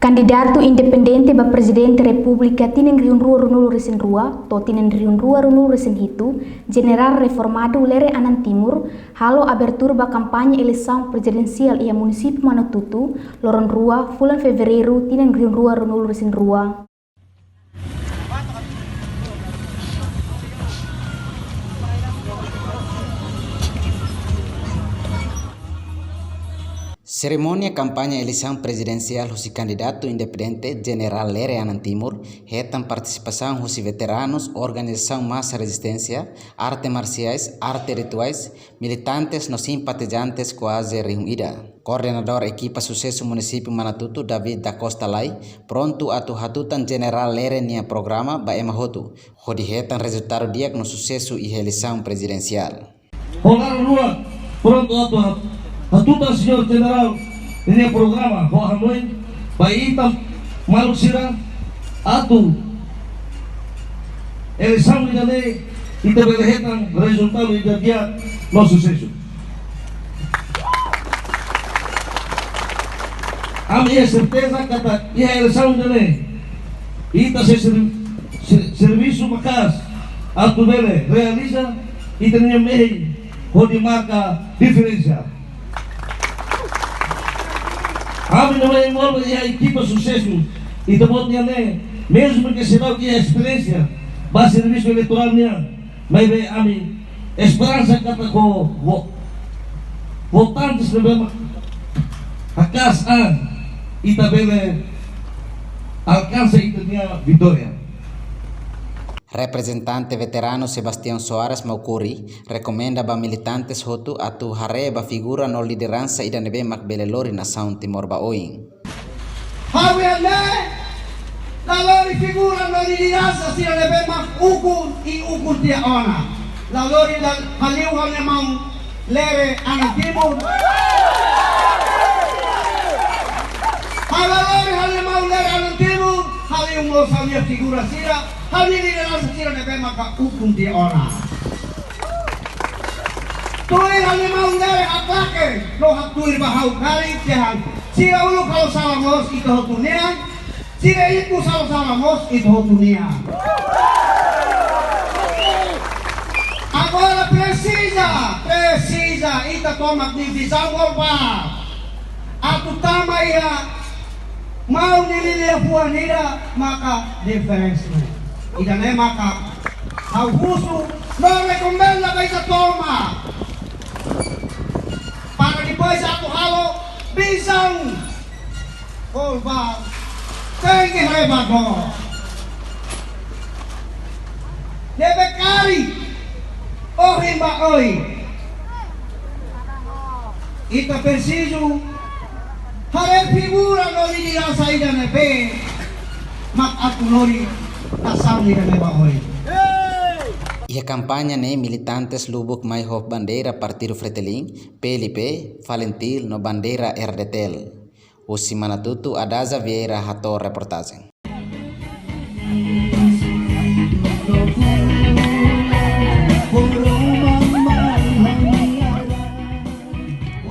Candidato independente ba Presidente Repubblica Tinen Riunrua Runulu Resen Rua, to Tinen Riunrua Runulu Resen Hitu, General Reformado Lere Anan Timur, halo abertura ba kampanye eleição presidencial ia município Manatutu, Loron Rua, bulan Fevereiro, Tinen Riunrua Runulu Resen Rua. Cerimônia campanha eleição presidencial husi candidato independente General Lere Anan Timur, retam participação husi veteranos, organização massa resistência, arte marciais, arte rituais, militantes no simpatizantes quase reunida. Coordenador equipa sucesso município Manatutu David da Costa Lai, pronto atu hatutan General Lere nia programa ba emahotu, hodi retam resultado dia no sucesso e eleição presidencial. Olá, Lula, pronto atu hatutan senhor general ini programa hohamoi baita malusira atu eleição de lei e tabelehetan resultado de dia no sucesso. A minha certeza que a eleição de lei ita serviço macas atu dele realiza e tem meio onde marca diferença. A minha mãe e a equipa sucesso e também mesmo que será que a experiência vai serviço eleitoral minha, mas bem a mim esperança kata ko votantes lebih akas e também alcança e minha vitória. Representante veterano Sebastião Soares Maukuri recomenda ba militantes hotu atu hare ba figura no liderança ida nebe makbelelori nação Timor Baoing. Hawiane lalori figura no liderança sila nebe mak ukur I ukur dia ona. Lalori dan haliu hane mau Lere Anan Timur. Lalori hane mau Lere Anan Timur haliu mo salia figura sila. Hal ini dalam sila nebe maka hukum dia orang. Tulis hal mau dari atake lo hatui bahau kali jahan. Sila ulu kalau salah mos itu hotunian. Sila itu salah mos itu hotunian. Agora precisa ita tomat divisão golpa. Atu tama ia mau nililia puanira maka diferensinya. Ida ne maka hauhusu no recomenda ba isa toma para depois ato halo bisang kolba tengi rebado debe kari ohimba oi ita preciso hare figura no lidia saida nebe mak atunori Ia campanha ne militantes lubuk mai hof bandeira Partido Fretilin, PLP, Valentil no bandeira RDTL. Usi Manatutu Adaza Vieira hator reportagem.